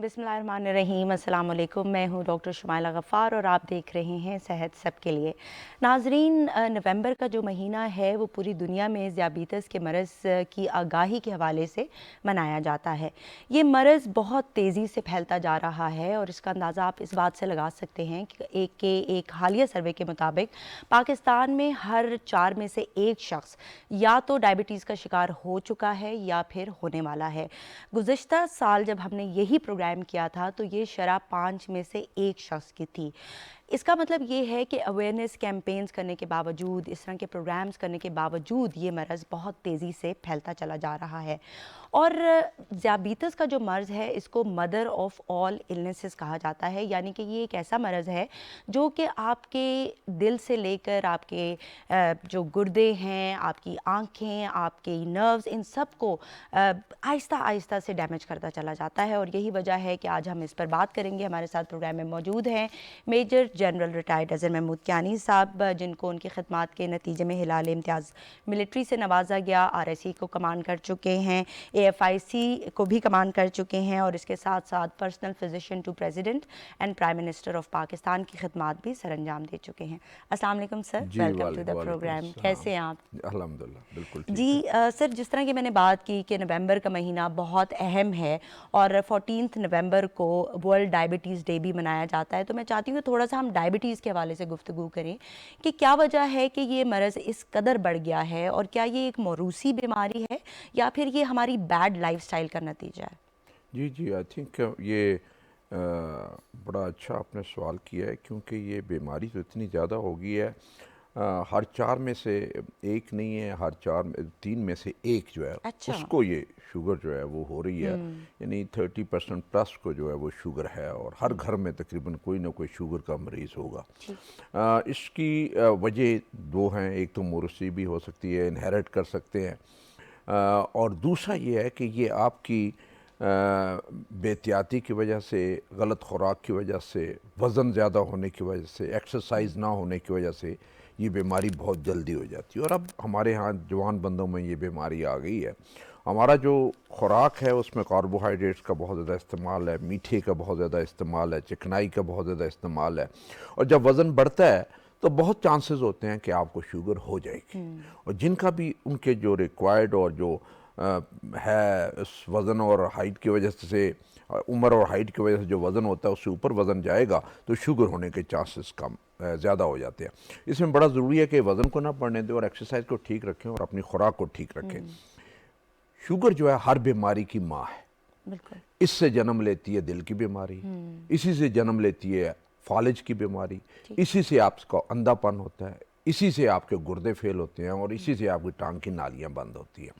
बिस्मिल्लाहिर्रहमानिर्रहीम, अस्सलाम वालेकुम। मैं हूँ डॉक्टर शुमाइला गफ़ार और आप देख रहे हैं सेहत सब के लिए। नाज़रीन, नवंबर का जो महीना है वो पूरी दुनिया में ज़ियाबीतस के मरज़ की आगाही के हवाले से मनाया जाता है। ये मरज़ बहुत तेज़ी से फैलता जा रहा है और इसका अंदाज़ा आप इस बात से लगा सकते हैं कि एक हालिया सर्वे के मुताबिक पाकिस्तान में हर 4 में से 1 शख्स या तो डायबिटीज़ का शिकार हो चुका है या फिर होने वाला है। गुज़िश्ता साल जब हमने यही प्रोग्राम किया था तो ये शरह 5 में से 1 शख्स की थी। इसका मतलब ये है कि अवेयरनेस कैंपेन्स करने के बावजूद, इस तरह के प्रोग्राम्स करने के बावजूद ये मरज़ बहुत तेज़ी से फैलता चला जा रहा है। और ज़ियाबीतस का जो मर्ज़ है इसको मदर ऑफ़ ऑल इलनेसेस कहा जाता है, यानी कि ये एक ऐसा मरज़ है जो कि आपके दिल से लेकर आपके जो गुर्दे हैं, आपकी आँखें, आपके नर्व्स, इन सब को आहिस्ता आहिस्ता से डैमेज करता चला जाता है। और यही वजह है कि आज हम इस पर बात करेंगे। हमारे साथ प्रोग्राम में मौजूद हैं major general retired Azhar Mahmood Kiyani साहब, जिनको उनकी खिदमात के नतीजे में हिलाल इम्तियाज़ मिलिट्री से नवाजा गया, RSE को कमांड कर चुके हैं, AFIC को भी कमांड कर चुके हैं और इसके साथ साथ personal physician to president and prime minister of Pakistan की खिदमात भी सर अंजाम दे चुके हैं। अस्सलाम वालेकुम सर, जी वेलकम टू द प्रोग्राम। कैसे हैं आप? अल्हम्दुलिल्लाह बिल्कुल जी ठीक है। सर, जिस तरह की मैंने बात की कि नवंबर का महीना बहुत अहम है और 14 नवंबर को वर्ल्ड डायबिटीज़ डे भी मनाया जाता है, तो मैं चाहती हूँ कि थोड़ा सा हम डायबिटीज़ के हवाले से गुफ्तगू करें कि क्या वजह है कि ये मरज़ इस कदर बढ़ गया है और क्या ये एक मौरूसी बीमारी है या फिर ये हमारी बैड लाइफस्टाइल का नतीजा है? जी जी, आई थिंक ये बड़ा अच्छा आपने सवाल किया है, क्योंकि ये बीमारी तो इतनी ज़्यादा हो गई है। हर 4 में से 1 नहीं है, हर 3 में से 1 जो है अच्छा। उसको ये शुगर जो है वो हो रही है। यानी 30% प्लस को जो है वो शुगर है और हर घर में तकरीबन कोई ना कोई शुगर का मरीज़ होगा। ठीक। इसकी वजह 2 हैं। एक तो मौरूसी भी हो सकती है, इनहेरिट कर सकते हैं, और दूसरा ये है कि ये आपकी बेहतियाती की वजह से, गलत खुराक की वजह से, वज़न ज़्यादा होने की वजह से, एक्सरसाइज ना होने की वजह से ये बीमारी बहुत जल्दी हो जाती है। और अब हमारे यहाँ जवान बंदों में ये बीमारी आ गई है। हमारा जो खुराक है उसमें कार्बोहाइड्रेट्स का बहुत ज़्यादा इस्तेमाल है, मीठे का बहुत ज़्यादा इस्तेमाल है, चिकनाई का बहुत ज़्यादा इस्तेमाल है। और जब वज़न बढ़ता है तो बहुत चांसेस होते हैं कि आपको शुगर हो जाएगी। और जिनका भी उनके जो रिक्वायर्ड और जो है उस वज़न और हाइट की वजह से, उम्र और हाइट की वजह से जो वज़न होता है उससे ऊपर वज़न जाएगा तो शुगर होने के चांसेस कम ज़्यादा हो जाते हैं। इसमें बड़ा ज़रूरी है कि वज़न को ना बढ़ने दें और एक्सरसाइज को ठीक रखें और अपनी खुराक को ठीक रखें। शुगर जो है हर बीमारी की माँ है। बिल्कुल। इससे जन्म लेती है दिल की बीमारी, इसी से जन्म लेती है फालिज की बीमारी, इसी से आपका अंधापन होता है, इसी से आपके गुर्दे फेल होते हैं और इसी से आपकी टांग की नालियां बंद होती हैं।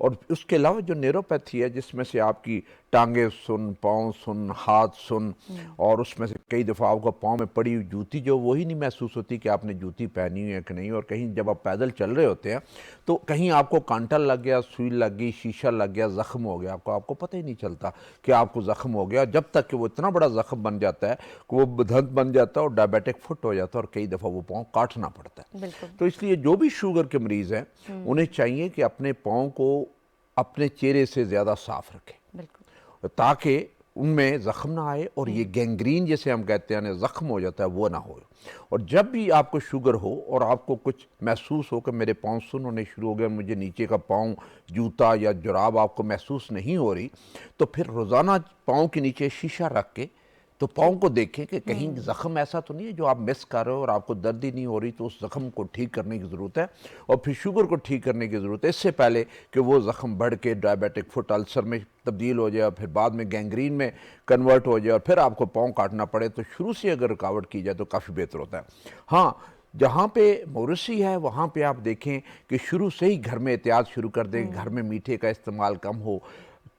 और उसके अलावा जो न्यूरोपैथी है, जिसमें से आपकी टांगें सुन, पाँव सुन, हाथ सुन, और उसमें से कई दफ़ा आपको पाँव में पड़ी हुई जूती जो वही नहीं महसूस होती कि आपने जूती पहनी हुई है कि नहीं। और कहीं जब आप पैदल चल रहे होते हैं तो कहीं आपको कांटा लग गया, सुई लग गई, शीशा लग गया, ज़ख्म हो गया, आपको पता ही नहीं चलता कि आपको ज़ख्म हो गया, जब तक कि वो इतना बड़ा ज़ख्म बन जाता है कि वो दर्द बन जाता है और डायबिटिक फुट हो जाता है और कई दफ़ा वो पाँव काटना पड़ता है। बिल्कुल। तो इसलिए जो भी शुगर के मरीज़ हैं उन्हें चाहिए कि अपने पाँव को अपने चेहरे से ज़्यादा साफ रखें, बिल्कुल। ताकि उनमें ज़ख्म ना आए और ये गैंग्रीन जैसे हम कहते हैं ज़ख्म हो जाता है वो ना हो। और जब भी आपको शुगर हो और आपको कुछ महसूस हो कि मेरे पाँव सुन होने शुरू हो गए, मुझे नीचे का पाँव, जूता या जुराब आपको महसूस नहीं हो रही, तो फिर रोज़ाना पाँव के नीचे शीशा रख के तो पाँव को देखें कि कहीं ज़ख्म ऐसा तो नहीं है जो आप मिस कर रहे हो और आपको दर्द ही नहीं हो रही, तो उस ज़ख्म को ठीक करने की ज़रूरत है और फिर शुगर को ठीक करने की ज़रूरत है, इससे पहले कि वो ज़ख्म बढ़ के डायबिटिक फुट अल्सर में तब्दील हो जाए और फिर बाद में गैंग्रीन में कन्वर्ट हो जाए और फिर आपको पाँव काटना पड़े। तो शुरू से अगर रुकावट की जाए तो काफ़ी बेहतर होता है। हाँ, जहाँ पे मौरूसी है वहाँ पे आप देखें कि शुरू से ही घर में एहतियात शुरू कर दें, घर में मीठे का इस्तेमाल कम हो,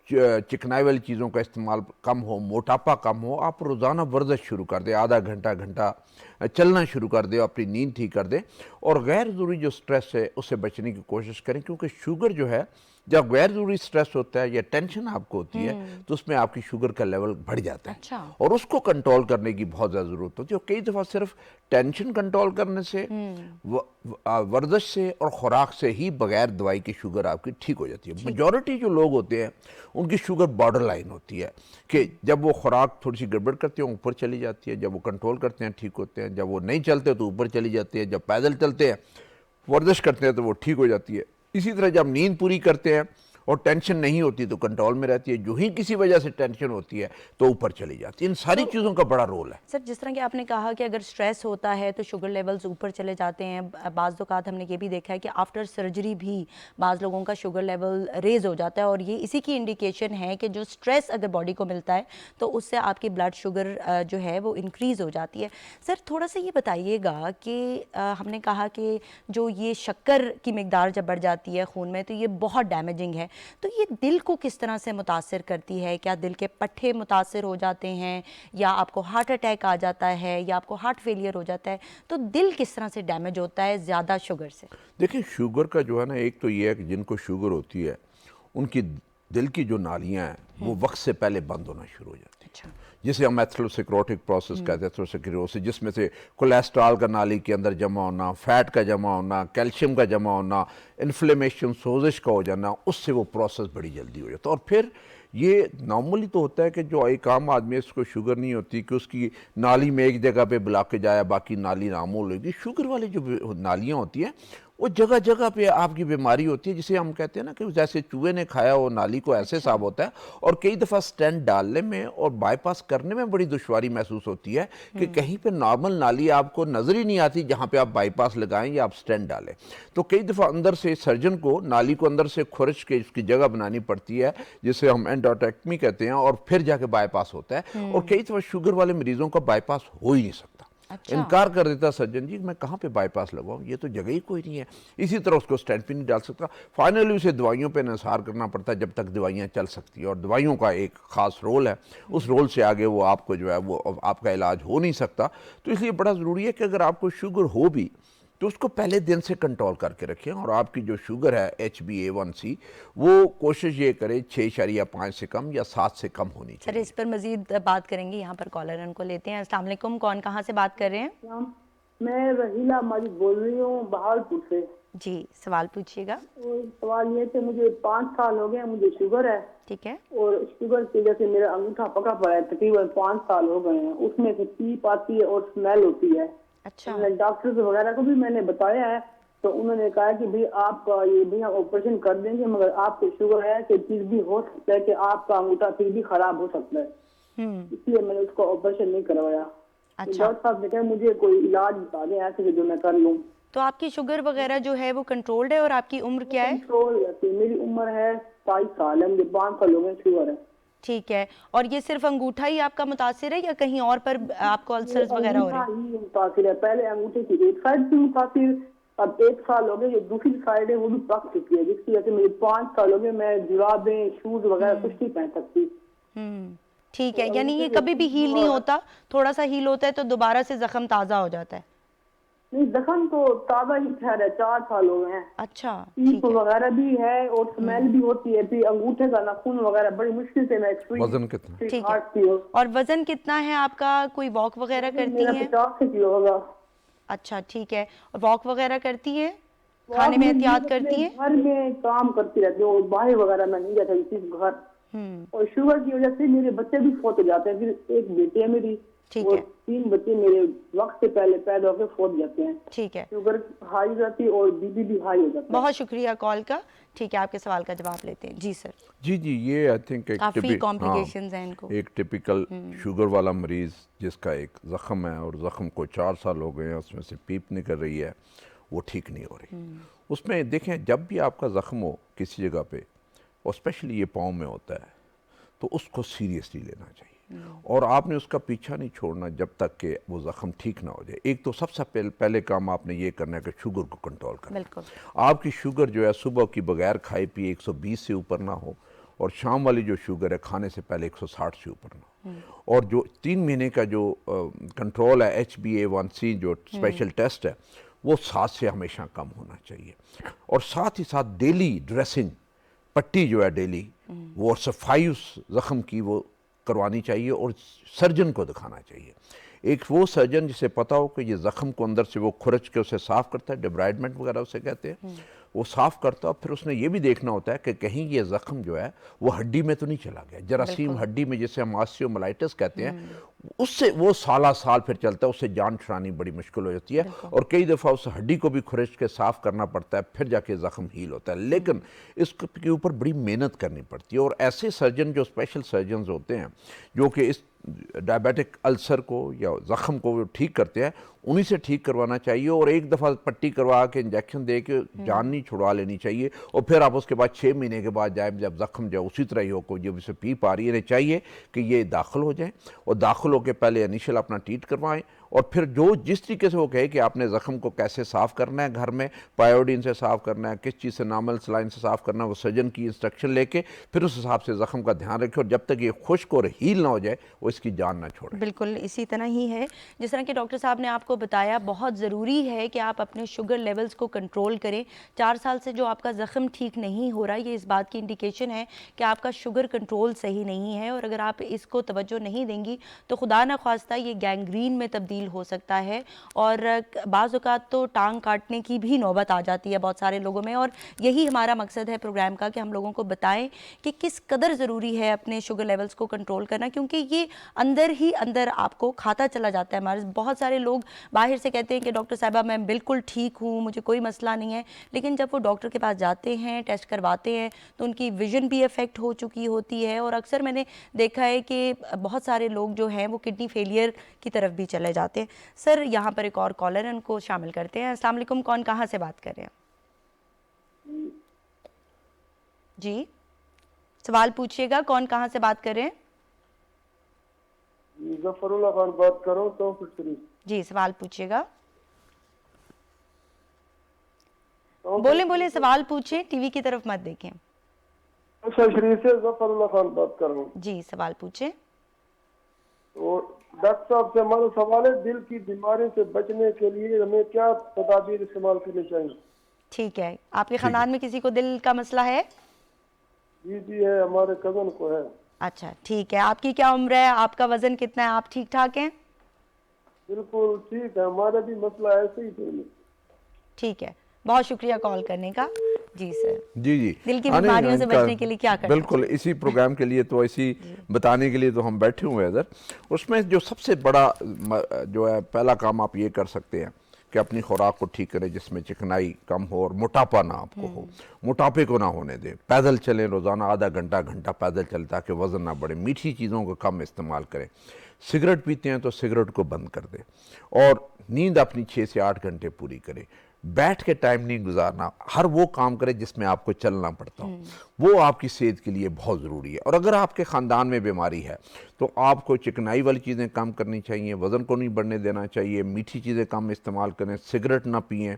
चिकनाई वाली चीज़ों का इस्तेमाल कम हो, मोटापा कम हो। आप रोज़ाना वर्जिश शुरू कर दें, आधा घंटा घंटा चलना शुरू कर दें, अपनी नींद ठीक कर दें और गैर ज़रूरी जो स्ट्रेस है उससे बचने की कोशिश करें, क्योंकि शुगर जो है जब गैर ज़रूरी स्ट्रेस होता है या टेंशन आपको होती है तो उसमें आपकी शुगर का लेवल बढ़ जाता है। अच्छा। और उसको कंट्रोल करने की बहुत ज़्यादा ज़रूरत होती है। और कई दफ़ा सिर्फ टेंशन कंट्रोल करने से, वर्जिश से और खुराक से ही बगैर दवाई की शुगर आपकी ठीक हो जाती है। मेजॉरिटी जो लोग होते हैं उनकी शुगर बॉर्डर लाइन होती है कि जब वो खुराक थोड़ी सी गड़बड़ करते हैं ऊपर चली जाती है, जब वो कंट्रोल करते हैं ठीक होते हैं, जब वो नहीं चलते तो ऊपर चली जाती है, जब पैदल चलते हैं, वर्जिश करते हैं तो वो ठीक हो जाती है। इसी तरह जब नींद पूरी करते हैं और टेंशन नहीं होती तो कंट्रोल में रहती है, जो ही किसी वजह से टेंशन होती है तो ऊपर चली जाती है। इन सारी चीज़ों का बड़ा रोल है। सर, जिस तरह कि आपने कहा कि अगर स्ट्रेस होता है तो शुगर लेवल्स ऊपर चले जाते हैं, बाज़ औक़ात हमने ये भी देखा है कि आफ्टर सर्जरी भी बाज़ लोगों का शुगर लेवल रेज़ हो जाता है, और ये इसी की इंडिकेशन है कि जो स्ट्रेस अगर बॉडी को मिलता है तो उससे आपकी ब्लड शुगर जो है वो इंक्रीज़ हो जाती है। सर, थोड़ा सा ये बताइएगा कि हमने कहा कि जो ये शक्कर की मिकदार जब बढ़ जाती है खून में तो ये बहुत डैमेजिंग है, तो ये दिल को किस तरह से मुतासिर करती है? क्या दिल के पट्टे मुतासिर हो जाते हैं, या आपको हार्ट अटैक आ जाता है, या आपको हार्ट फेलियर हो जाता है? तो दिल किस तरह से डैमेज होता है ज़्यादा शुगर से? देखिए, शुगर का जो है ना, एक तो ये है कि जिनको शुगर होती है उनकी दिल की जो नालियाँ हैं वो वक्त से पहले बंद होना शुरू हो जाती है। अच्छा। जिसे हम एथेरोस्क्लेरोटिक प्रोसेस कहते हैं, एथेरोस्क्लेरोसिस, जिसमें से कोलेस्ट्रॉल का नाली के अंदर जमा होना, फैट का जमा होना, कैल्शियम का जमा होना, इन्फ्लेमेशन, सोजिश का हो जाना, उससे वो प्रोसेस बड़ी जल्दी हो जाता है। और फिर ये नॉर्मली तो होता है कि जो एक आम आदमी है उसको शुगर नहीं होती कि उसकी नाली में एक जगह पे ब्लॉकेज आया, बाकी नाली नामूल होगी। शुगर वाली जो नालियाँ होती हैं वो जगह जगह पे आपकी बीमारी होती है, जिसे हम कहते हैं ना कि जैसे चूहे ने खाया वो नाली को ऐसे साफ होता है। और कई दफ़ा स्टेंट डालने में और बाईपास करने में बड़ी दुश्वारी महसूस होती है कि कहीं पे नॉर्मल नाली आपको नज़र ही नहीं आती जहाँ पे आप बाईपास लगाएं या आप स्टेंट डालें। तो कई दफ़ा अंदर से सर्जन को नाली को अंदर से खुरच के उसकी जगह बनानी पड़ती है, जिसे हम एंडोटेक्टमी कहते हैं, और फिर जाके बाईपास होता है। और कई दफ़ा शुगर वाले मरीजों का बाईपास हो ही नहीं सकता। अच्छा। इनकार कर देता सर्जन जी, मैं कहाँ पे बाईपास लगवाऊँ, ये तो जगह ही कोई नहीं है। इसी तरह उसको स्टेंट भी नहीं डाल सकता। फाइनली उसे दवाइयों पे इंसार करना पड़ता है जब तक दवाइयाँ चल सकती है, और दवाइयों का एक ख़ास रोल है, उस रोल से आगे वो आपको जो है वो आपका इलाज हो नहीं सकता। तो इसलिए बड़ा ज़रूरी है कि अगर आपको शुगर हो भी तो उसको पहले दिन से कंट्रोल करके रखें, और आपकी जो शुगर है HbA1c वो कोशिश ये करें 6.5 से कम या 7 से कम होनी सर, चाहिए। इस पर मज़ीद बात करेंगे। यहाँ पर कॉलर उनको लेते हैं। अस्सलाम वालेकुम, कौन कहाँ से बात कर रहे हैं? मैं रहीला माजिद बोल रही हूँ बहालपुर से। जी, सवाल पूछिएगा। और सवाल ये कि मुझे 5 साल हो गए, मुझे शुगर है। ठीक है। और शुगर की वजह से मेरा अंगूठा पका पड़ा है, तकरीबन 5 साल हो गए हैं। उसमें से पीप आती है और स्मेल होती है। अच्छा। डॉक्टर वगैरह को भी मैंने बताया है, तो उन्होंने कहा कि भाई आप ये भी ऑपरेशन कर देंगे, मगर आपको शुगर है कि फिर भी हो सकता है कि आपका अंगूठा फिर भी खराब हो सकता है, इसलिए मैंने उसको ऑपरेशन नहीं करवाया। अच्छा। डॉक्टर साहब ने कहा मुझे कोई इलाज बता दें ऐसे कि जो मैं कर लूँ। तो आपकी शुगर वगैरह जो है वो कंट्रोल्ड है, और आपकी उम्र क्या है? कंट्रोल रहती है। मेरी उम्र है 22 साल है, मुझे 5 साल हो गए शुगर है। ठीक है। और ये सिर्फ अंगूठा ही आपका मुतासिर है या कहीं और पर आपको अल्सर्स वगैरह हो रहे हैं? अंगूठा ही मुतासिर है। पहले अंगूठे की एक साइड थी मुतासिर, अब 1 साल हो गए जो दूसरी साइड है वो भी पक चुकी है, जिसकी वजह से मेरे 5 साल हो गए मैं जुराबें, शूज वगैरह कुछ नहीं पहन सकती। ठीक है, यानी ये कभी भी हील नहीं होता? थोड़ा सा हील होता है तो दोबारा से जख्म ताज़ा हो जाता है? नहीं, जख्म तो ताज़ा ही ठहरा है, 4 साल हो गए हैं। अच्छा, पीप ठीक है। वगैरह भी है और स्मेल भी होती है, फिर अंगूठे का नाखून वगैरह बड़ी मुश्किल से मैं वजन कितना? ठीक है। काटती हूँ। और वजन कितना है आपका? कोई वॉक वगैरह करती मेरा हैं? 50 किलो होगा। अच्छा, ठीक है। और वॉक वगैरह करती है? खाने में एहतियात करती है? घर में काम करती रहती हूँ, बाहर वगैरह मैं नहीं जाता किसी घर। और शुगर की वजह से मेरे बच्चे भी फोत हो जाते हैं। फिर एक बेटी है मेरी, ठीक और है। 3 बच्चे मेरे वक्त से पहले पैदा होकर फोत जाते हैं। ठीक है। शुगर हाई हो जाती है और बीपी भी हाई हो जाता है। बहुत शुक्रिया कॉल का। ठीक है, आपके सवाल का जवाब लेते हैं। जी सर। जी जी, ये आई थिंक काफ़ी कॉम्प्लिकेशंस हैं इनको। एक टिपिकल शुगर वाला मरीज़ जिसका एक ज़ख़म है और ज़ख़म को 4 साल हो गए हैं, उसमें से पीप निकल रही है, वो ठीक नहीं हो रही। उसमें देखें, जब भी आपका ज़ख़म हो किसी जगह पे, और स्पेशली ये पाँव में होता है, तो उसको सीरियसली लेना चाहिए, और आपने उसका पीछा नहीं छोड़ना जब तक कि वो ज़ख़म ठीक ना हो जाए। एक तो सबसे पहले काम आपने ये करना है कि शुगर को कंट्रोल करना। बिल्कुल। आपकी शुगर जो है सुबह की बगैर खाए पिए 120 से ऊपर ना हो, और शाम वाली जो शुगर है खाने से पहले 160 से ऊपर ना हो। और जो 3 महीने का जो कंट्रोल है HbA1c जो स्पेशल टेस्ट है, वो 7 से हमेशा कम होना चाहिए। और साथ ही साथ डेली ड्रेसिंग पट्टी जो है डेली वो, और सफाई उस ज़ख़म की वो करवानी चाहिए और सर्जन को दिखाना चाहिए। एक वो सर्जन जिसे पता हो कि ये ज़ख़म को अंदर से वो खुरच के उसे साफ़ करता है, डिब्राइडमेंट वगैरह उसे कहते हैं, वो साफ़ करता है। फिर उसने ये भी देखना होता है कि कहीं ये ज़ख़म जो है वो हड्डी में तो नहीं चला गया। जरासीम हड्डी में, जिसे हम ऑस्टियोमाइलिटिस कहते हैं, उससे वो साला साल फिर चलता है, उससे जान छुड़ानी बड़ी मुश्किल हो जाती है और कई दफ़ा उस हड्डी को भी खुरच के साफ़ करना पड़ता है, फिर जाके ज़ख़म हील होता है। लेकिन इसके ऊपर बड़ी मेहनत करनी पड़ती है और ऐसे सर्जन जो स्पेशल सर्जन होते हैं जो कि इस डायबिटिक अल्सर को या ज़ख़म को ठीक करते हैं, उन्हीं से ठीक करवाना चाहिए और एक दफ़ा पट्टी करवा के इंजेक्शन दे के जान नहीं छुड़वा लेनी चाहिए और फिर आप उसके बाद 6 महीने के बाद जाए, जब ज़ख़म जो उसी तरह ही हो, को जब इसे पीप आ रही है, चाहिए कि ये दाखिल हो जाए और दाखिल होकर पहले इनिशियल अपना ट्रीट करवाएं और फिर जो जिस तरीके से वो कहे कि आपने ज़ख़म को कैसे साफ़ करना है, घर में पायोडीन से साफ़ करना है, किस चीज़ से, नॉर्मल सलाइन से साफ़ करना है, वो सर्जन की इंस्ट्रक्शन लेके फिर उस हिसाब से ज़ख़म का ध्यान रखें और जब तक ये खुश्क और हील ना हो जाए वो इसकी जान ना छोड़े। बिल्कुल इसी तरह ही है जिस तरह कि डॉक्टर साहब ने आपको बताया, बहुत ज़रूरी है कि आप अपने शुगर लेवल्स को कंट्रोल करें। 4 साल से जो आपका ज़ख़म ठीक नहीं हो रहा, ये इस बात की इंडिकेशन है कि आपका शुगर कंट्रोल सही नहीं है और अगर आप इसको तवज्जो नहीं देंगी तो खुदा न ख्वास्ता ये गैंग्रीन में तब्दील हो सकता है और बाज़ औक़ात तो टांग काटने की भी नौबत आ जाती है बहुत सारे लोगों में। और यही हमारा मकसद है प्रोग्राम का कि हम लोगों को बताएं कि किस कदर ज़रूरी है अपने शुगर लेवल्स को कंट्रोल करना, क्योंकि ये अंदर ही अंदर आपको खाता चला जाता है। हमारे बहुत सारे लोग बाहर से कहते हैं कि डॉक्टर साहिबा मैं बिल्कुल ठीक हूँ, मुझे कोई मसला नहीं है, लेकिन जब वो डॉक्टर के पास जाते हैं, टेस्ट करवाते हैं तो उनकी विजन भी अफेक्ट हो चुकी होती है और अक्सर मैंने देखा है कि बहुत सारे लोग जो हैं वो किडनी फेलियर की तरफ भी चले जाते हैं। सर यहाँ पर एक और कॉलर है, उनको शामिल करते हैं। अस्सलाम वालेकुम, कौन कहाँ से बात कर रहे हैं? जी सवाल पूछिएगा, कौन कहाँ से बात कर रहे हैं? जफरुल्लाह खान बात कर रहा हूँ तौफीक शरीफ। जी सवाल पूछिएगा। बोले बोले सवाल पूछें, टीवी की तरफ मत देखें। अच्छा, शरीफ से जफरुल्लाह खान बात कर रहा हूँ। जी सवाल पूछें। तो डॉक्टर साहब से हमारा सवाल है, दिल की बीमारी से बचने के लिए हमें क्या तदाबीर इस्तेमाल करनी चाहिए? ठीक है, आपके खानदान में किसी को दिल का मसला है? जी जी है, हमारे कजन को है। अच्छा ठीक है, आपकी क्या उम्र है, आपका वजन कितना है, आप ठीक ठाक हैं? बिल्कुल ठीक है, हमारा भी मसला ऐसे ही है। ठीक है, बहुत शुक्रिया कॉल करने का। जी सर, जी जी, दिल की बीमारियों से बचने के लिए क्या करना? बिल्कुल इसी प्रोग्राम के लिए तो इसी बताने के लिए तो हम बैठे हुए हैं इधर। उसमें जो सबसे बड़ा जो है पहला काम आप ये कर सकते हैं कि अपनी खुराक को ठीक करें जिसमें चिकनाई कम हो और मोटापा ना आपको हो, मोटापे को ना होने दें। पैदल चलें, रोज़ाना आधा घंटा घंटा पैदल चलें ताकि वज़न ना बढ़े। मीठी चीज़ों को कम इस्तेमाल करें। सिगरेट पीते हैं तो सिगरेट को बंद कर दें और नींद अपनी 6 से 8 घंटे पूरी करें। बैठ के टाइम नहीं गुजारना, हर वो काम करें जिसमें आपको चलना पड़ता हो, वो आपकी सेहत के लिए बहुत ज़रूरी है। और अगर आपके ख़ानदान में बीमारी है तो आपको चिकनाई वाली चीज़ें कम करनी चाहिए, वज़न को नहीं बढ़ने देना चाहिए, मीठी चीज़ें कम इस्तेमाल करें, सिगरेट ना पिएं,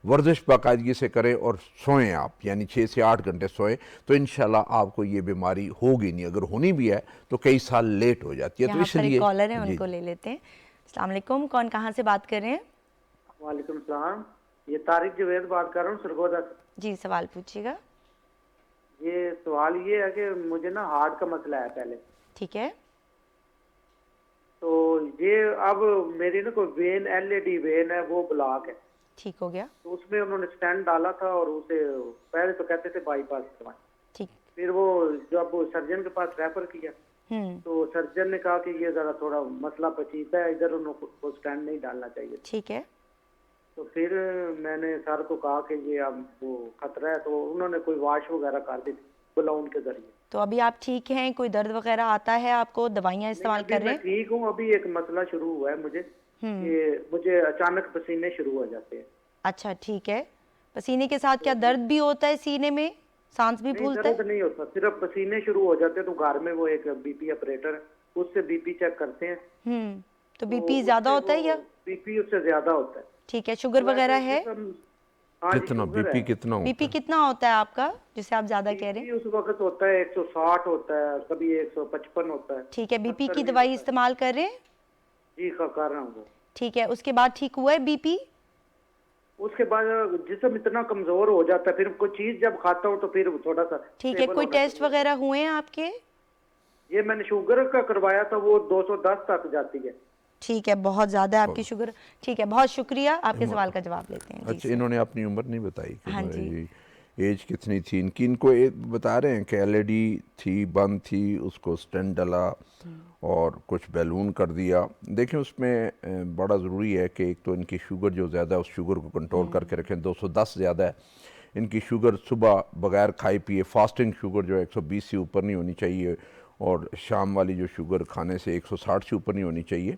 वर्जिश बाकायदगी से करें और सोएं आप, यानी 6 से 8 घंटे सोएं, तो इंशाल्लाह आपको ये बीमारी होगी नहीं। अगर होनी भी है तो कई साल लेट हो जाती है। तो इसलिए कॉलर है, उनको ले लेते हैं। अस्सलाम वालेकुम, कौन कहाँ से बात कर रहे हैं? वालेकुम सलाम, ये तारिक जवेद बात कर रहा हूँ सरगोदा से। जी सवाल पूछिएगा। ये सवाल ये है कि मुझे ना हार्ट का मसला है पहले। ठीक है। तो ये अब मेरी ना कोई वेन, एलएडी वेन है, वो ब्लॉक है। ठीक हो गया। तो उसमें उन्होंने स्टेंट डाला था और उसे पहले तो कहते थे बाईपास करवाएं। ठीक। फिर वो जब सर्जन के पास रेफर किया तो सर्जन ने कहा कि ये जरा थोड़ा मसला पेचीदा है, इधर उनको स्टेंट नहीं डालना चाहिए। ठीक है। तो फिर मैंने सर को कहा कि ये अब वो खतरा है, तो उन्होंने कोई वाश वगैरह कर दी बुलाउन के जरिए। तो अभी आप ठीक हैं? कोई दर्द वगैरह आता है आपको? दवाइयाँ इस्तेमाल कर रहे हैं? ठीक हूँ। अभी एक मसला शुरू हुआ है मुझे कि मुझे अचानक पसीने शुरू हो जाते हैं। अच्छा ठीक है। पसीने के साथ क्या दर्द भी होता है सीने में? सांस भी फूलता है? दर्द नहीं होता, सिर्फ पसीने शुरू हो जाते हैं। तो घर में वो एक बीपी ऑपरेटर है, उससे बीपी चेक करते हैं। तो बीपी ज्यादा होता है या? बीपी उससे ज्यादा होता है। ठीक है। शुगर वगैरह है? कितना बीपी कितना होता है? बीपी कितना होता है आपका जिसे आप ज्यादा कह रहे हैं? उस वक्त होता है 160 होता है, कभी 155 होता है। ठीक है। बीपी की दवाई इस्तेमाल कर रहे हैं? जी कर रहा हूँ। ठीक है। उसके बाद ठीक हुआ है बीपी? उसके बाद जिस्म इतना कमजोर हो जाता है, फिर कोई चीज जब खाता हूँ तो फिर थोड़ा सा ठीक है, stable कोई होना टेस्ट शुरू हो वगैरह हुए हैं आपके? ये मैंने शुगर का करवाया था, वो 210 तक जाती है। ठीक है, बहुत ज़्यादा है आपकी शुगर। ठीक है, बहुत शुक्रिया, आपके सवाल का जवाब लेते हैं। जी अच्छा, सर। इन्होंने अपनी उम्र नहीं बताई कि हाँ जी। मेरी एज कितनी थी इनकी। इनको एक बता रहे हैं कि एलईडी थी, बंद थी, उसको स्टेंट डाला और कुछ बैलून कर दिया। देखिए उसमें बड़ा ज़रूरी है कि एक तो इनकी शुगर जो ज़्यादा है उस शुगर को कंट्रोल करके रखें। 210 ज़्यादा है इनकी शुगर। सुबह बगैर खाए पिए फास्टिंग शुगर जो है 120 से ऊपर नहीं होनी चाहिए, और शाम वाली जो शुगर खाने से 160 से ऊपर नहीं होनी चाहिए।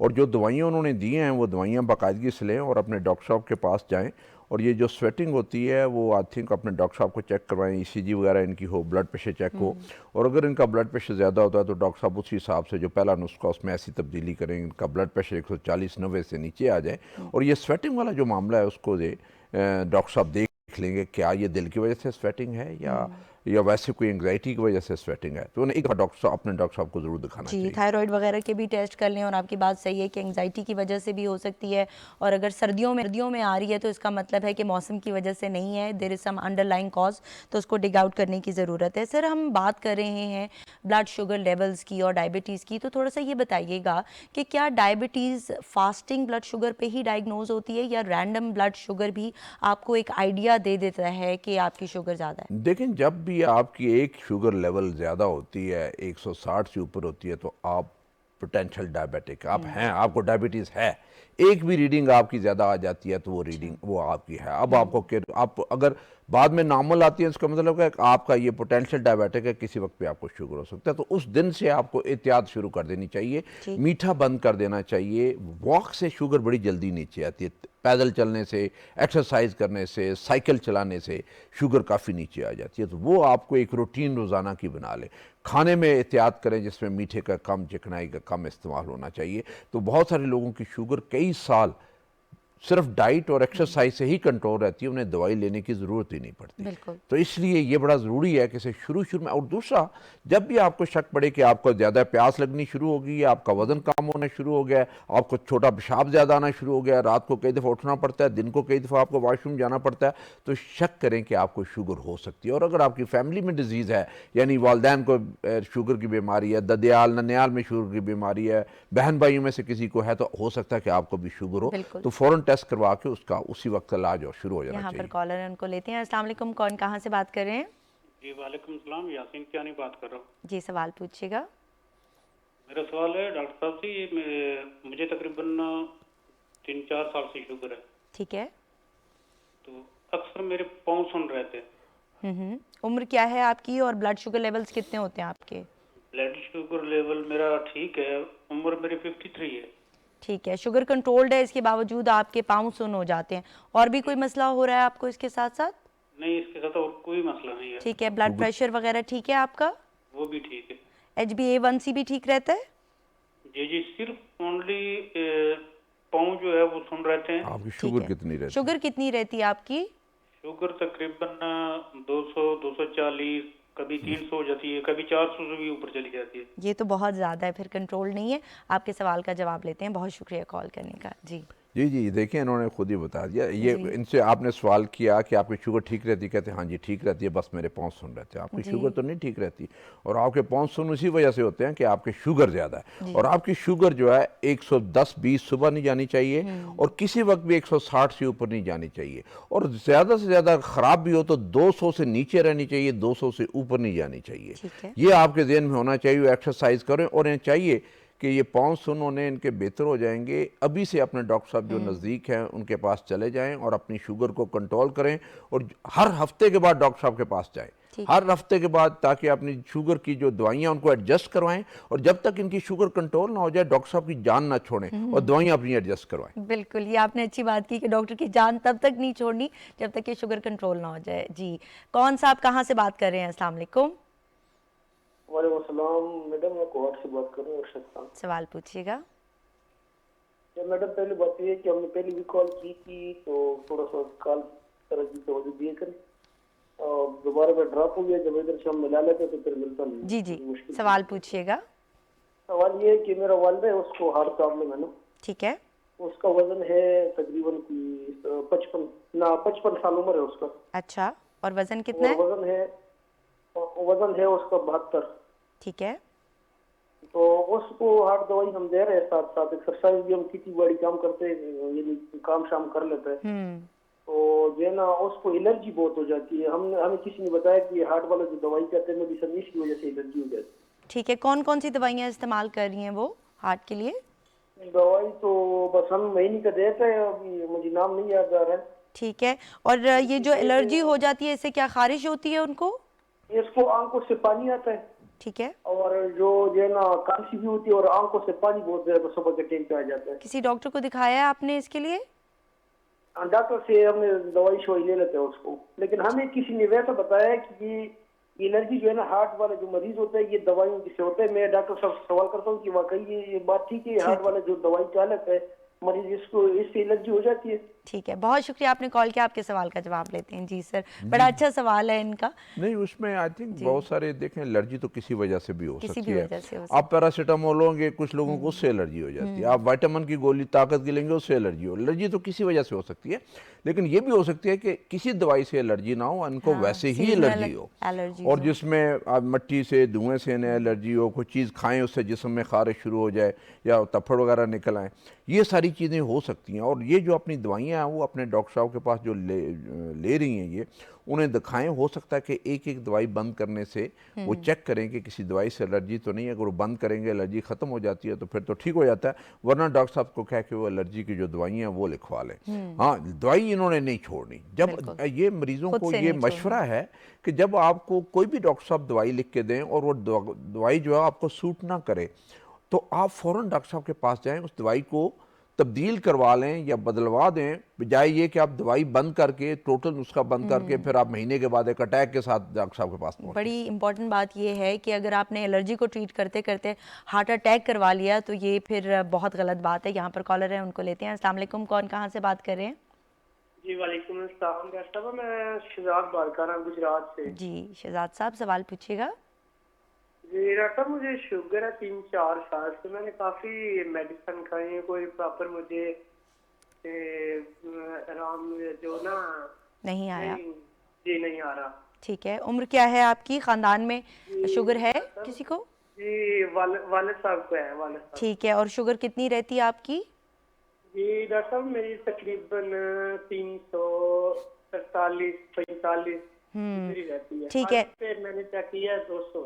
और जो दवाइयाँ उन्होंने दी हैं वो दवाइयाँ बाकायदगी से लें और अपने डॉक्टर साहब के पास जाएं। और ये जो स्वेटिंग होती है वो आई थिंक अपने डॉक्टर साहब को चेक करवाएं, ईसीजी वगैरह इनकी हो, ब्लड प्रेशर चेक हो। और अगर इनका ब्लड प्रेशर ज़्यादा होता है तो डॉक्टर साहब उसी हिसाब से जो पहला नुस्खा उसमें ऐसी तब्दीली करें, इनका ब्लड प्रेशर 140/90 से नीचे आ जाए। और ये स्वेटिंग वाला जो मामला है उसको डॉक्टर साहब देख लेंगे क्या ये दिल की वजह से स्वेटिंग है या वैसे कोई एंग्जाइटी की वजह से स्वेटिंग है। तो उन्हें एक डॉक्टर साहब अपने डॉक्टर साहब को ज़रूर दिखाना जी, चाहिए। थायराइड वगैरह के भी टेस्ट कर लें। और आपकी बात सही है कि एंग्जाइटी की वजह से भी हो सकती है, और अगर सर्दियों में आ रही है तो इसका मतलब है कि मौसम की वजह से नहीं है, there is some underlying cause, तो उसको डिग आउट करने की ज़रूरत है। सर, हम बात कर रहे हैं ब्लड शुगर लेवल्स की और डायबिटीज़ की, तो थोड़ा सा ये बताइएगा कि क्या डायबिटीज़ फास्टिंग ब्लड शुगर पे ही डायग्नोज होती है, या रैंडम ब्लड शुगर भी आपको एक आइडिया दे देता है कि आपकी शुगर ज़्यादा है? देखें, जब भी आपकी एक शुगर लेवल ज़्यादा होती है, 160 से ऊपर होती है, तो आप पोटेंशियल डायबिटिक आप हैं, आपको डायबिटीज़ है। एक भी रीडिंग आपकी ज़्यादा आ जाती है तो वो रीडिंग वो आपकी है। अब आपको आप अगर बाद में नॉर्मल आती है इसका मतलब है कि आपका ये पोटेंशियल डायबिटिक है, किसी वक्त पे आपको शुगर हो सकता है। तो उस दिन से आपको एहतियात शुरू कर देनी चाहिए, मीठा बंद कर देना चाहिए। वॉक से शुगर बड़ी जल्दी नीचे आती है, पैदल चलने से, एक्सरसाइज करने से, साइकिल चलाने से शुगर काफ़ी नीचे आ जाती है। तो वो आपको एक रूटीन रोज़ाना की बना ले। खाने में एहतियात करें जिसमें मीठे का कम, चिकनाई का कम इस्तेमाल होना चाहिए। तो बहुत सारे लोगों की शुगर कई साल सिर्फ डाइट और एक्सरसाइज से ही कंट्रोल रहती है, उन्हें दवाई लेने की ज़रूरत ही नहीं पड़ती। बिल्कुल। तो इसलिए ये बड़ा ज़रूरी है कि इसे शुरू में। और दूसरा, जब भी आपको शक पड़े कि आपको ज़्यादा प्यास लगनी शुरू हो गई है, आपका वज़न कम होना शुरू हो गया है, आपको छोटा पेशाब ज़्यादा आना शुरू हो गया है, रात को कई दफ़ा उठना पड़ता है, दिन को कई दफ़ा आपको वॉशरूम जाना पड़ता है, तो शक करें कि आपको शुगर हो सकती है। और अगर आपकी फैमिली में डिजीज़ है, यानी वालदैन को शुगर की बीमारी है, ददियाल ननियाल में शुगर की बीमारी है, बहन भाइयों में से किसी को है, तो हो सकता है कि आपको भी शुगर हो। बिल्कुल। तो फ़ौरन टेस्ट करवा के उसका उसी वक्त इलाज और शुरू हो जाना यहाँ पर चाहिए। कॉलर है, उनको लेते हैं। अस्सलाम वालेकुम, कौन कहाँ से बात कर रहे हैं? जी वालेकुम सलाम, यासीन कियानी बात कर रहा हूँ। जी, सवाल पूछिएगा। मेरा सवाल है डॉक्टर साहब से, ये मुझे तकरीबन 3-4 साल से शुगर है, ठीक है। तो अक्सर मेरे पाँव सुन रहते हैं। उम्र क्या है आपकी और ब्लड शुगर लेवल्स कितने होते हैं आपके? ब्लड शुगर लेवल मेरा ठीक है, उम्र मेरी 53 है। ठीक है, शुगर कंट्रोल्ड है, इसके बावजूद आपके पाँव सुन हो जाते हैं। और भी कोई मसला हो रहा है आपको इसके साथ साथ? नहीं, इसके साथ और कोई मसला नहीं है। ठीक है, ब्लड प्रेशर वगैरह ठीक है आपका? वो भी ठीक है। HbA1c भी ठीक रहता है? जी जी, सिर्फ ओनली पाँव जो है वो सुन रहते हैं। आपकी ठीक शुगर है। कितनी रहती है? शुगर कितनी रहती है आपकी? शुगर तकरीबन 200, 240, कभी 300 हो जाती है, कभी 400 से भी ऊपर चली जाती है। ये तो बहुत ज़्यादा है, फिर कंट्रोल नहीं है। आपके सवाल का जवाब लेते हैं। बहुत शुक्रिया कॉल करने का। जी जी, देखिए इन्होंने खुद ही बता दिया। ये जी। इनसे आपने सवाल किया कि आपकी शुगर ठीक रहती है, कहते हैं हाँ जी ठीक रहती है, बस मेरे पाँव सुन रहते हैं। आपकी जी। शुगर तो नहीं ठीक रहती, और आपके पाँव सुन इसी वजह से होते हैं कि आपकी शुगर ज़्यादा है। और आपकी शुगर जो है 110-20 सुबह नहीं जानी चाहिए, और किसी वक्त भी 160 से ऊपर नहीं जानी चाहिए। और ज़्यादा से ज़्यादा ख़राब भी हो तो 200 से नीचे रहनी चाहिए, 200 से ऊपर नहीं जानी चाहिए। ठीक है। ये आपके ज़हन में होना चाहिए। एक्सरसाइज करें और इन्हें चाहिए कि ये पाँव सुन होने इनके बेहतर हो जाएंगे। अभी से अपने डॉक्टर साहब जो नज़दीक हैं उनके पास चले जाएं और अपनी शुगर को कंट्रोल करें, और हर हफ्ते के बाद डॉक्टर साहब के पास जाएं, हर हफ्ते के बाद, ताकि अपनी शुगर की जो दवाइयाँ उनको एडजस्ट करवाएं। और जब तक इनकी शुगर कंट्रोल ना हो जाए डॉक्टर साहब की जान ना छोड़ें और दवाइयाँ अपनी एडजस्ट करवाएं। बिल्कुल, ये आपने अच्छी बात की कि डॉक्टर की जान तब तक नहीं छोड़नी जब तक कि शुगर कंट्रोल ना हो जाए। जी, कौन सा आप कहाँ से बात कर रहे हैं? अस्सलाम वालेकुम। वालेकुम सलाम मैडम, मैं कोहट से बात कर रहा हूँ, अरशद खान। सवाल पूछिएगा। तो मैडम पहली बात ये है कि हमने पहले भी कॉल की थी, तो थोड़ा सा कॉल तरह की तवज्जो दिए करें। दोबारा में ड्रॉप हो गया, जब इधर से हम मिला लेते तो फिर मिलता नहीं। जी जी, मुश्किल। सवाल पूछिएगा। सवाल ये है कि मेरा वालिद है, उसको हार्ट प्रॉब्लम है ना, ठीक है। उसका वजन है तकरीबन 55 साल उम्र है उसका। अच्छा, और वजन कितना और है? वजन है उसका 72। ठीक है। तो उसको हार्ट दवाई हम दे रहे हैं, साथ साथ एक्सरसाइज भी हम खेती बाड़ी काम करते हैं, यानी काम शाम कर लेते हैं। तो जो है ना उसको एलर्जी बहुत हो जाती है। हमें किसी ने बताया कि ये हार्ट वाला जो दवाई कहते हैं मेडिसिन, इसकी वजह से एलर्जी हो जाती है। ठीक है, कौन कौन सी दवाइयाँ इस्तेमाल कर रही हैं वो हार्ट के लिए? दवाई तो बस हम महीने का देते हैं, अभी मुझे नाम नहीं याद आ रहा है। ठीक है, और ये जो एलर्जी हो जाती है इससे क्या खारिश होती है उनको? इसको आंखों से पानी आता है, ठीक है। और जो है ना खांसी भी होती है, और आंखों से पानी बहुत ज्यादा सुबह के टाइम पे आ जाता है। किसी डॉक्टर को दिखाया है आपने इसके लिए? डॉक्टर से हमने दवाई शवाई ले लेते हैं उसको, लेकिन हमें किसी ने वैसा बताया कि ये एलर्जी जो है ना हार्ट वाला जो मरीज होता है ये दवाइयों से होता है। मैं डॉक्टर साहब से सवाल करता हूँ कि वाकई ये बात ठीक है, हार्ट वाला जो दवाई चालक है मरीज, इसको इससे एलर्जी हो जाती है? ठीक है, बहुत शुक्रिया आपने कॉल किया, आपके सवाल का जवाब लेते हैं। जी सर, बड़ा अच्छा सवाल है इनका। नहीं, उसमें आई थिंक बहुत सारे देखें, एलर्जी तो किसी वजह से भी हो किसी सकती भी है। वजह से हो आप पैरासीटामोल लोगे, कुछ लोगों को उससे एलर्जी हो जाती है। आप विटामिन की गोली ताकत की लेंगे, उससे एलर्जी हो। एलर्जी तो किसी वजह से हो सकती है, लेकिन ये भी हो सकती है कि किसी दवाई से एलर्जी ना हो, इनको वैसे ही एलर्जी हो। और जिसमें आप मिट्टी से, धुएं से इन्हें एलर्जी हो, कोई चीज़ खाएं उससे जिस्म में खारिश शुरू हो जाए या तफड़ वगैरह निकल आए, ये सारी चीज़ें हो सकती हैं। और ये जो अपनी दवाइयाँ हैं वो अपने डॉक्टर साहब के पास जो ले रही हैं, ये उन्हें दिखाएं। हो सकता है कि एक एक दवाई बंद करने से वो चेक करें कि किसी दवाई से एलर्जी तो नहीं है। अगर वो बंद करेंगे, एलर्जी ख़त्म हो जाती है तो फिर तो ठीक हो जाता है, वरना डॉक्टर साहब को कह के वो एलर्जी की जो दवाइयाँ हैं वो लिखवा लें। हाँ, दवाई इन्होंने नहीं छोड़नी। जब ये मरीज़ों को ये मशवरा है कि जब आपको कोई भी डॉक्टर साहब दवाई लिख के दें और वो दवाई जो है आपको सूट ना करे, तो आप फ़ौरन डॉक्टर साहब के पास जाएं, उस दवाई को तब्दील करवा लें या बदलवा दें, बजाय ये कि आप दवाई बंद करके, टोटल नुस्खा बंद करके फिर आप महीने के बाद एक अटैक के साथ डॉक्टर साहब के पास पहुंचें। बड़ी इंपॉर्टेंट बात ये है कि अगर आपने एलर्जी को ट्रीट करते करते हार्ट अटैक करवा लिया तो ये फिर बहुत गलत बात है। यहाँ पर कॉलर है, उनको लेते हैं। अस्सलाम वालेकुम, कौन कहाँ से बात कर रहे हैं? जी वालेकुम अस्सलाम डॉक्टर साहब, मैं शहजाद बात कर रहा हूँ गुजरात से। जी शहजाद साहब, सवाल पूछिएगा। जी डॉक्टर, मुझे शुगर है 3-4 साल से। मैंने काफी मेडिसिन खाई है, कोई प्रॉपर मुझे आराम जो ना नहीं आया? जी नहीं आ रहा। ठीक है, उम्र क्या है आपकी? खानदान में शुगर है किसी को? जी वालिद साहब को है, वालिद साहब। ठीक है, और शुगर कितनी रहती है आपकी? जी डॉक्टर साहब, मेरी तकरीबन 343-45 रहती है। ठीक है, फिर मैंने चेक किया 200।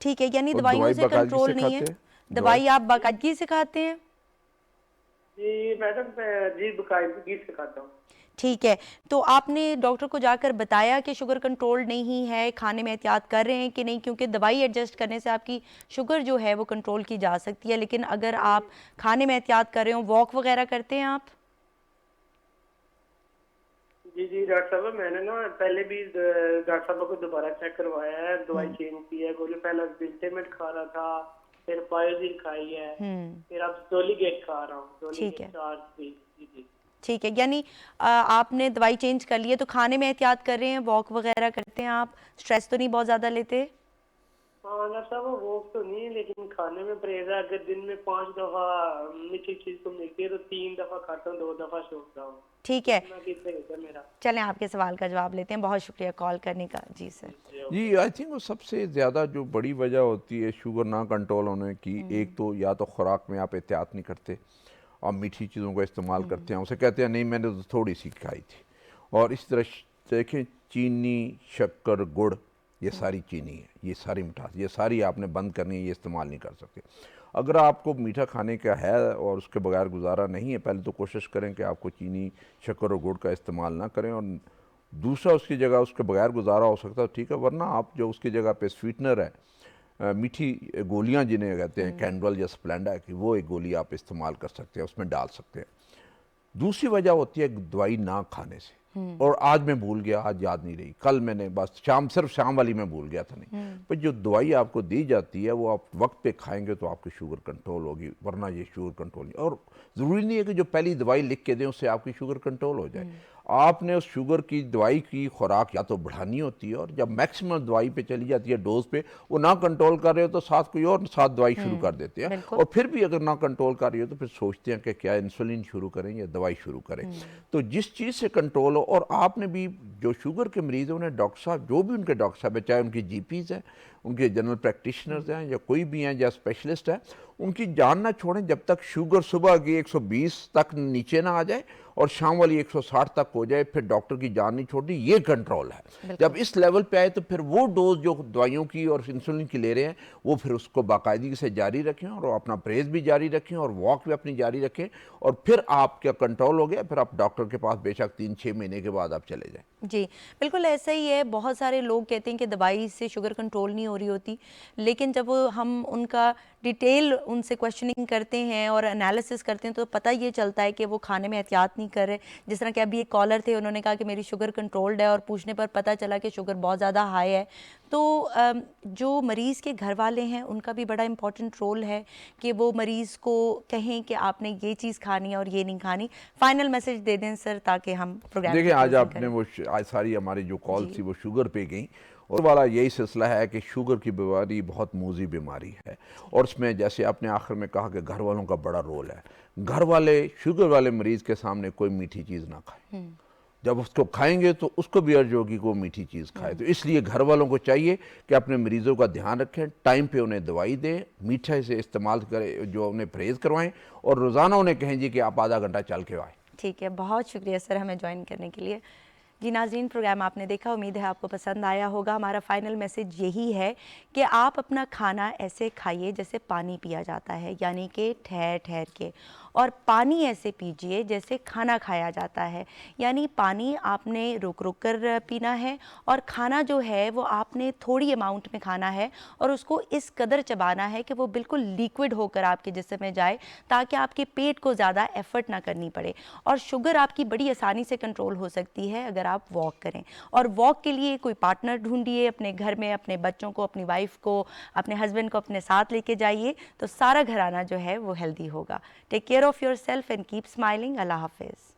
ठीक है, यानी और दवाइयों दवाई से बाकायदगी कंट्रोल से नहीं है? खाते हैं? दवाई आप बाकायदगी से खाते हैं? जी मैडम, जी बाकायदगी से खाता हूँ। ठीक है, तो आपने डॉक्टर को जाकर बताया कि शुगर कंट्रोल नहीं है, खाने में एहतियात कर रहे हैं कि नहीं? क्योंकि दवाई एडजस्ट करने से आपकी शुगर जो है वो कंट्रोल की जा सकती है, लेकिन अगर आप खाने में एहतियात कर रहे हो, वॉक वगैरह करते हैं आप? जी डॉक्टर साहब, मैंने ना पहले भी डॉक्टर साहब को दोबारा चेक करवाया है, दवाई चेंज की है। गोली पहले विटामिन खा रहा था, फिर बायोजिन खाई है, फिर अब डोलीगेट खा रहा हूँ। ठीक है। जी ठीक है, यानी आपने दवाई चेंज कर ली है, तो खाने में एहतियात कर रहे हैं, वॉक वगैरह करते हैं आप? स्ट्रेस तो नहीं बहुत ज़्यादा लेते? हाँ डॉक्टर साहब, वो तो नहीं है, लेकिन खाने में परहेज है। अगर दिन में 5 दफा मीठी चीज तो मिलती है तो 3 दफा खाता हूँ, 2 दफा सोचता हूँ। ठीक है, मेरा चलें आपके सवाल का जवाब लेते हैं। बहुत शुक्रिया कॉल करने का। जी सर। जी, आई थिंक वो सबसे ज़्यादा जो बड़ी वजह होती है शुगर ना कंट्रोल होने की, एक तो या तो खुराक में आप एहतियात नहीं करते, आप मीठी चीज़ों का इस्तेमाल करते हैं। उसे कहते हैं नहीं मैंने तो थोड़ी सी खाई थी। और इस तरह देखें, चीनी, शक्कर, गुड़, ये सारी चीनी है, ये सारी मिठास, ये सारी आपने बंद करनी है, ये इस्तेमाल नहीं कर सकते। अगर आपको मीठा खाने का है और उसके बगैर गुजारा नहीं है, पहले तो कोशिश करें कि आपको चीनी, शक्कर और गुड़ का इस्तेमाल ना करें। और दूसरा, उसकी जगह उसके बगैर गुजारा हो सकता है ठीक है, वरना आप जो उसकी जगह पे स्वीटनर है, मीठी गोलियां जिन्हें कहते हैं कैंडल या स्प्लेंडा की, वो एक गोली आप इस्तेमाल कर सकते हैं, उसमें डाल सकते हैं। दूसरी वजह होती है दवाई ना खाने से। और आज मैं भूल गया, आज याद नहीं रही, कल मैंने बस सिर्फ शाम वाली में भूल गया था नहीं। पर जो दवाई आपको दी जाती है वो आप वक्त पे खाएंगे तो आपकी शुगर कंट्रोल होगी, वरना ये शुगर कंट्रोल नहीं। और ज़रूरी नहीं है कि जो पहली दवाई लिख के दें उससे आपकी शुगर कंट्रोल हो जाए। आपने उस शुगर की दवाई की खुराक या तो बढ़ानी होती है, और जब मैक्सिमम दवाई पे चली जाती है डोज पे, वो ना कंट्रोल कर रहे हो तो साथ कोई और साथ दवाई शुरू कर देते हैं, बिल्कुल। और फिर भी अगर ना कंट्रोल कर रही हो तो फिर सोचते हैं कि क्या इंसुलिन शुरू करें या दवाई शुरू करें। तो जिस चीज़ से कंट्रोल हो, और आपने भी जो शुगर के मरीज़ हैं उन्हें डॉक्टर साहब, जो भी उनके डॉक्टर साहब है, चाहे उनकी जीपीज़ हैं, उनके जनरल प्रैक्टिशनर्स हैं, या कोई भी हैं या स्पेशलिस्ट है, उनकी जान ना छोड़ें जब तक शुगर सुबह की 120 तक नीचे ना आ जाए और शाम वाली 160 तक हो जाए, फिर डॉक्टर की जान नहीं छोड़नी, ये कंट्रोल है। जब इस लेवल पे आए तो फिर वो डोज जो दवाइयों की और इंसुलिन की ले रहे हैं, वो फिर उसको बाकायदगी से जारी रखें, और अपना परहेज भी जारी रखें, और वॉक भी अपनी जारी रखें, और फिर आपका कंट्रोल हो गया, फिर आप डॉक्टर के पास बेशक 3-6 महीने के बाद आप चले जाएं। जी, बिल्कुल ऐसा ही है। बहुत सारे लोग कहते हैं कि दवाई से शुगर कंट्रोल नहीं हो रही होती, लेकिन जब हम उनका डिटेल उनसे क्वेश्चनिंग करते हैं और एनालिसिस करते हैं तो पता ये चलता है कि वो खाने में एहतियात नहीं कर रहे। जिस तरह के अभी एक कॉलर थे, उन्होंने कहा कि मेरी शुगर कंट्रोल्ड है, और पूछने पर पता चला कि शुगर बहुत ज़्यादा हाई है। तो जो मरीज़ के घर वाले हैं उनका भी बड़ा इंपॉर्टेंट रोल है कि वो मरीज़ को कहें कि आपने ये चीज़ खानी है और ये नहीं खानी। फाइनल मैसेज दे दें सर, ताकि हम प्रोग्राम देखिए, आज आपने वो आज सारी हमारी जो कॉल थी वो शुगर पे गई, और वाला यही सिलसिला है कि शुगर की बीमारी बहुत मूजी बीमारी है, और उसमें जैसे आपने आखिर में कहा कि घर वालों का बड़ा रोल है। घर वाले शुगर वाले मरीज़ के सामने कोई मीठी चीज़ ना खाए, जब उसको खाएंगे तो उसको भी अर्ज होगी कि वो मीठी चीज़ खाए। तो इसलिए घर वालों को चाहिए कि अपने मरीज़ों का ध्यान रखें, टाइम पे उन्हें दवाई दें, मीठे से इस्तेमाल करें, जो उन्हें परहेज़ करवाएं, और रोज़ाना उन्हें कहें जी कि आप आधा घंटा चल के आएँ। ठीक है, बहुत शुक्रिया सर हमें ज्वाइन करने के लिए। जी नाज़रीन, प्रोग्राम आपने देखा, उम्मीद है आपको पसंद आया होगा। हमारा फाइनल मैसेज यही है कि आप अपना खाना ऐसे खाइए जैसे पानी पिया जाता है, यानी कि ठहर ठहर के, और पानी ऐसे पीजिए जैसे खाना खाया जाता है, यानी पानी आपने रुक रुक कर पीना है, और खाना जो है वो आपने थोड़ी अमाउंट में खाना है, और उसको इस कदर चबाना है कि वो बिल्कुल लिक्विड होकर आपके जिस्म में जाए, ताकि आपके पेट को ज़्यादा एफर्ट ना करनी पड़े। और शुगर आपकी बड़ी आसानी से कंट्रोल हो सकती है अगर आप वॉक करें, और वॉक के लिए कोई पार्टनर ढूंढिए अपने घर में, अपने बच्चों को, अपनी वाइफ को, अपने हस्बैंड को अपने साथ लेके जाइए, तो सारा घराना जो है वो हेल्दी होगा। Take care of yourself and keep smiling. अल्लाह हाफिज़।